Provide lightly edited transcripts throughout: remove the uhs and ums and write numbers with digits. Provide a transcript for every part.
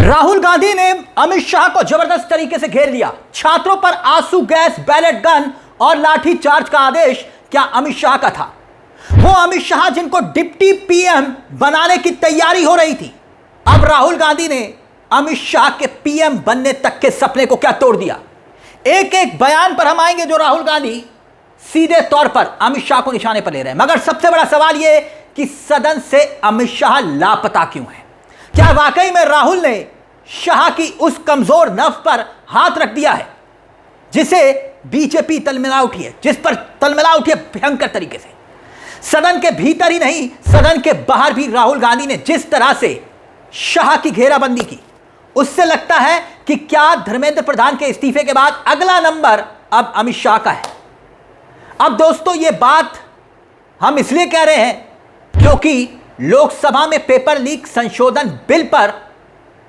राहुल गांधी ने अमित शाह को जबरदस्त तरीके से घेर लिया। छात्रों पर आंसू गैस, बैलेट गन और लाठी चार्ज का आदेश क्या अमित शाह का था? वो अमित शाह जिनको डिप्टी पीएम बनाने की तैयारी हो रही थी। अब राहुल गांधी ने अमित शाह के पीएम बनने तक के सपने को क्या तोड़ दिया। एक एक बयान पर हम आएंगे जो राहुल गांधी सीधे तौर पर अमित शाह को निशाने पर ले रहे हैं। मगर सबसे बड़ा सवाल यह कि सदन से अमित शाह लापता क्यों है? क्या वाकई में राहुल ने शाह की उस कमजोर नफ पर हाथ रख दिया है जिसे बीजेपी तलमिला उठी है, जिस पर तलमिला उठी है भयंकर तरीके से? सदन के भीतर ही नहीं, सदन के बाहर भी राहुल गांधी ने जिस तरह से शाह की घेराबंदी की, उससे लगता है कि क्या धर्मेंद्र प्रधान के इस्तीफे के बाद अगला नंबर अब अमित शाह का है। अब दोस्तों ये बात हम इसलिए कह रहे हैं क्योंकि लोकसभा में पेपर लीक संशोधन बिल पर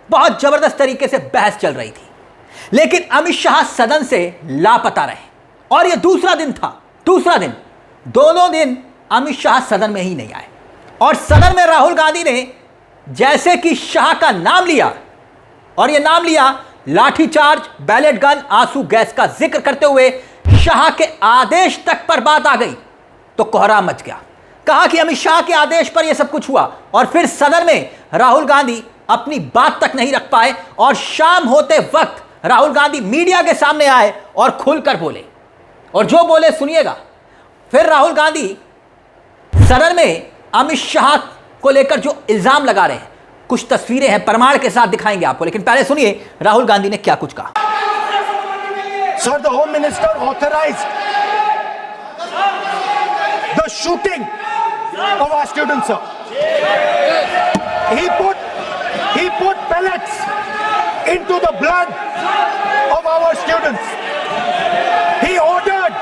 बहुत जबरदस्त तरीके से बहस चल रही थी, लेकिन अमित शाह सदन से लापता रहे। और यह दूसरा दिन था, दूसरा दिन, दोनों दिन अमित शाह सदन में ही नहीं आए। और सदन में राहुल गांधी ने जैसे कि शाह का नाम लिया, और यह नाम लिया लाठीचार्ज, बैलेट गन, आंसू गैस का जिक्र करते हुए शाह के आदेश तक पर बात आ गई तो कोहराम मच गया। कहा कि अमित शाह के आदेश पर यह सब कुछ हुआ। और फिर सदन में राहुल गांधी अपनी बात तक नहीं रख पाए और शाम होते वक्त राहुल गांधी मीडिया के सामने आए और खुलकर बोले, और जो बोले सुनिएगा। फिर राहुल गांधी सदन में अमित शाह को लेकर जो इल्जाम लगा रहे हैं, कुछ तस्वीरें हैं, प्रमाण के साथ दिखाएंगे आपको, लेकिन पहले सुनिए राहुल गांधी ने क्या कुछ कहा। Sir, the home minister authorised the shooting of our students, sir. He put pellets into the blood of our students. He ordered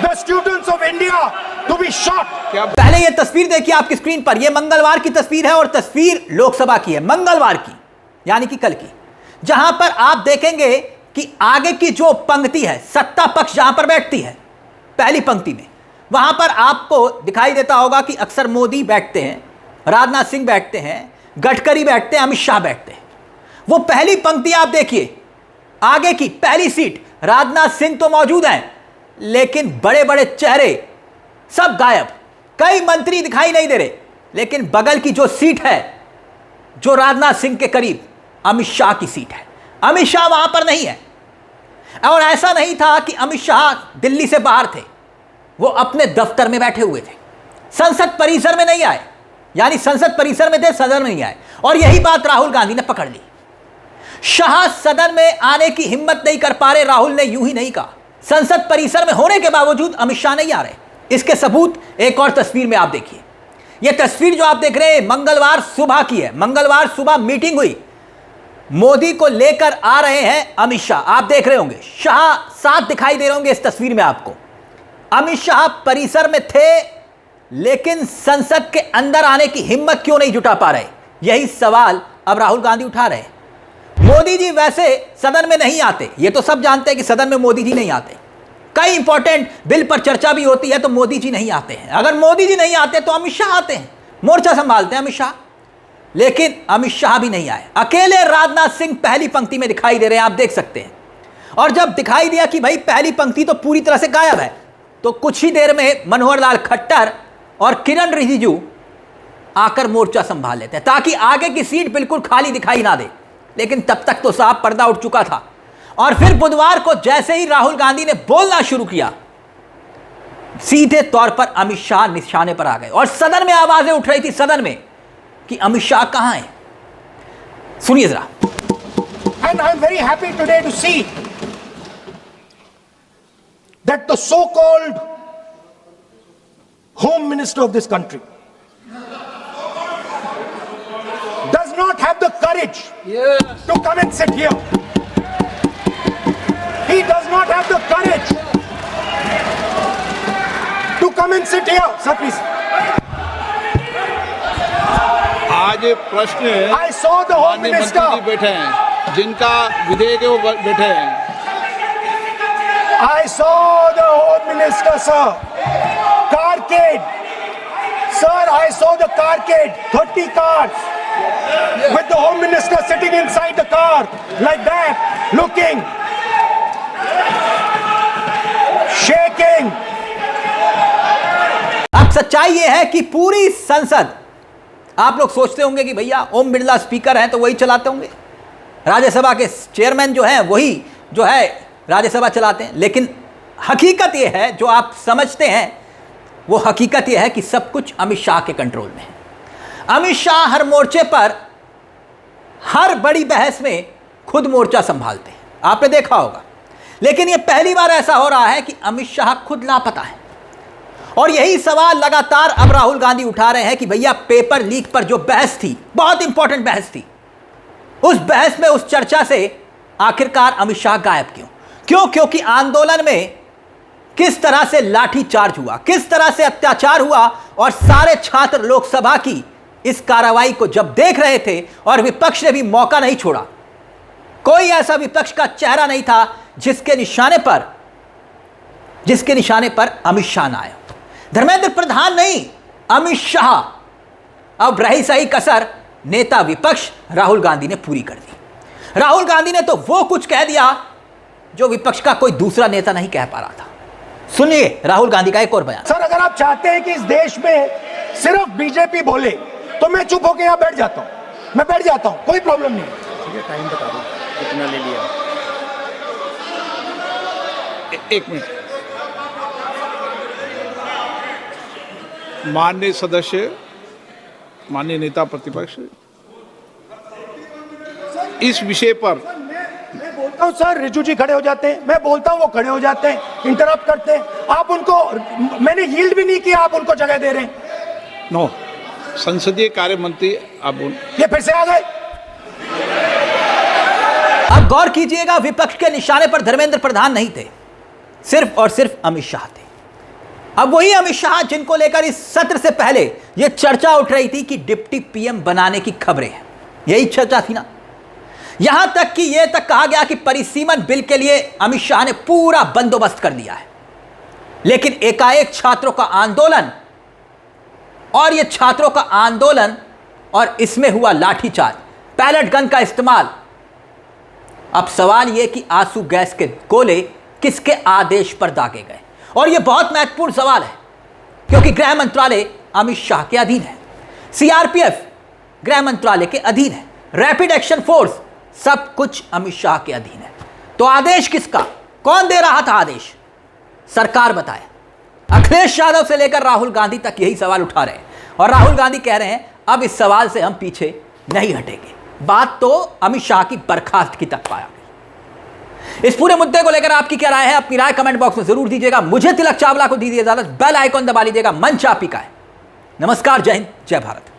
the students of India to be shot. पहले ये तस्वीर देखिए आपकी स्क्रीन पर। ये मंगलवार की तस्वीर है और तस्वीर लोकसभा की है, मंगलवार की, यानी कि कल की, जहां पर आप देखेंगे कि आगे की जो पंक्ति है, सत्ता पक्ष जहां पर बैठती है पहली पंक्ति में, वहां पर आपको दिखाई देता होगा कि अक्सर मोदी बैठते हैं, राजनाथ सिंह बैठते हैं, गडकरी बैठते हैं, अमित शाह बैठते हैं। वो पहली पंक्ति आप देखिए, आगे की पहली सीट, राजनाथ सिंह तो मौजूद हैं लेकिन बड़े बड़े चेहरे सब गायब, कई मंत्री दिखाई नहीं दे रहे। लेकिन बगल की जो सीट है, जो राजनाथ सिंह के करीब, अमित शाह की सीट है। अमित शाह वहां पर नहीं है। और ऐसा नहीं था कि अमित शाह दिल्ली से बाहर थे, वो अपने दफ्तर में बैठे हुए थे, संसद परिसर में नहीं आए, यानी संसद परिसर में थे, सदन में नहीं आए। और यही बात राहुल गांधी ने पकड़ ली। शाह सदन में आने की हिम्मत नहीं कर पा रहे। राहुल ने यूं ही नहीं कहा, संसद परिसर में होने के बावजूद अमित शाह नहीं आ रहे। इसके सबूत एक और तस्वीर में आप देखिए। यह तस्वीर जो आप देख रहे हैं मंगलवार सुबह की है। मंगलवार सुबह मीटिंग हुई, मोदी को लेकर आ रहे हैं अमित शाह, आप देख रहे होंगे, शाह साथ दिखाई दे रहे होंगे इस तस्वीर में आपको। अमित शाह परिसर में थे लेकिन संसद के अंदर आने की हिम्मत क्यों नहीं जुटा पा रहे? यही सवाल अब राहुल गांधी उठा रहे हैं। मोदी जी वैसे सदन में नहीं आते, ये तो सब जानते हैं कि सदन में मोदी जी नहीं आते। कई इंपॉर्टेंट बिल पर चर्चा भी होती है तो मोदी जी नहीं आते हैं। अगर मोदी जी नहीं आते तो अमित शाह आते हैं, मोर्चा संभालते हैं अमित शाह। लेकिन अमित शाह भी नहीं आए, अकेले राजनाथ सिंह पहली पंक्ति में दिखाई दे रहे हैं, आप देख सकते हैं। और जब दिखाई दिया कि भाई पहली पंक्ति तो पूरी तरह से गायब है, तो कुछ ही देर में मनोहर लाल खट्टर और किरण रिजिजू आकर मोर्चा संभाल लेते हैं ताकि आगे की सीट बिल्कुल खाली दिखाई ना दे। लेकिन तब तक तो साफ पर्दा उठ चुका था। और फिर बुधवार को जैसे ही राहुल गांधी ने बोलना शुरू किया, सीधे तौर पर अमित शाह निशाने पर आ गए और सदन में आवाजें उठ रही थी, सदन में, कि अमित शाह कहां हैं। सुनिए जरा। And I'm very happy today to see that the so-called Home Minister of this country does not have the courage to come and sit here. He does not have the courage to come and sit here. Sir, please. आज प्रश्न है, I saw the Home Minister. मंत्री जी बैठे हैं, जिनका विधेयक है वो बैठे हैं। I saw the Home Minister, sir. Carcade. Sir, I saw the carcade. 30 cars. with the Home Minister sitting inside the car like that, looking, shaking. अब सच्चाई यह है कि पूरी संसद, आप लोग सोचते होंगे कि भैया ओम बिरला स्पीकर हैं तो वही चलाते होंगे, राज्यसभा के चेयरमैन जो हैं वही जो है राज्यसभा चलाते हैं, लेकिन हकीकत यह है जो आप समझते हैं, वो हकीकत यह है कि सब कुछ अमित शाह के कंट्रोल में है। अमित शाह हर मोर्चे पर, हर बड़ी बहस में खुद मोर्चा संभालते हैं, आपने देखा होगा। लेकिन यह पहली बार ऐसा हो रहा है कि अमित शाह खुद लापता है। और यही सवाल लगातार अब राहुल गांधी उठा रहे हैं कि भैया पेपर लीक पर जो बहस थी, बहुत इंपॉर्टेंट बहस थी, उस बहस में, उस चर्चा से आखिरकार अमित शाह गायब क्यों? क्योंकि आंदोलन में किस तरह से लाठी चार्ज हुआ, किस तरह से अत्याचार हुआ, और सारे छात्र लोकसभा की इस कार्रवाई को जब देख रहे थे और विपक्ष ने भी मौका नहीं छोड़ा, कोई ऐसा विपक्ष का चेहरा नहीं था जिसके निशाने पर अमित शाह ना आया। धर्मेंद्र प्रधान नहीं, अमित शाह। अब रही सही कसर नेता विपक्ष राहुल गांधी ने पूरी कर दी। राहुल गांधी ने तो वो कुछ कह दिया जो विपक्ष का कोई दूसरा नेता नहीं कह पा रहा था। सुनिए राहुल गांधी का एक और बयान। सर, अगर आप चाहते हैं कि इस देश में सिर्फ बीजेपी बोले तो मैं चुप होकर यहां बैठ जाता हूं, मैं बैठ जाता हूं, कोई प्रॉब्लम नहीं। ठीक है, टाइम बता दो कितना ले लिया। एक मिनट। माननीय सदस्य, माननीय नेता प्रतिपक्ष, इस विषय पर मैं बोलता हूं सर, रिजू जी खड़े हो जाते हैं, मैं बोलता हूं वो खड़े हो जाते हैं, इंटरप्ट करते हैं। आप उनको, मैंने यील्ड भी नहीं किया, आप उनको जगह दे रहे हैं। नो, संसदीय कार्य मंत्री अब ये फिर से आ गए। अब गौर कीजिएगा, विपक्ष के निशाने पर धर्मेंद्र प्रधान नहीं थे, सिर्फ और सिर्फ अमित शाह थे। अब वही अमित शाह जिनको लेकर इस सत्र से पहले यह चर्चा उठ रही थी कि डिप्टी पीएम बनाने की खबरें हैं, यही चर्चा थी ना। यहां तक कि यह तक कहा गया कि परिसीमन बिल के लिए अमित शाह ने पूरा बंदोबस्त कर लिया है। लेकिन एकाएक छात्रों का आंदोलन, और यह छात्रों का आंदोलन और इसमें हुआ लाठीचार्ज, पैलेट गन का इस्तेमाल। अब सवाल यह कि आंसू गैस के गोले किसके आदेश पर दागे गए, और यह बहुत महत्वपूर्ण सवाल है क्योंकि गृह मंत्रालय अमित शाह के अधीन है, सीआरपीएफ गृह मंत्रालय के अधीन है, रैपिड एक्शन फोर्स, सब कुछ अमित शाह के अधीन है। तो आदेश किसका, कौन दे रहा था आदेश? सरकार बताए। अखिलेश यादव से लेकर राहुल गांधी तक यही सवाल उठा रहे हैं, और राहुल गांधी कह रहे हैं अब इस सवाल से हम पीछे नहीं हटेंगे। बात तो अमित शाह की बर्खास्तगी तक पाया गई। इस पूरे मुद्दे को लेकर आपकी क्या राय है? अपनी राय कमेंट बॉक्स में जरूर दीजिएगा। मुझे तिलक चावला को दीजिए इजाजत। बेल आइकॉन दबा लीजिएगा। मंच आप ही का है। नमस्कार, जय हिंद, जय भारत।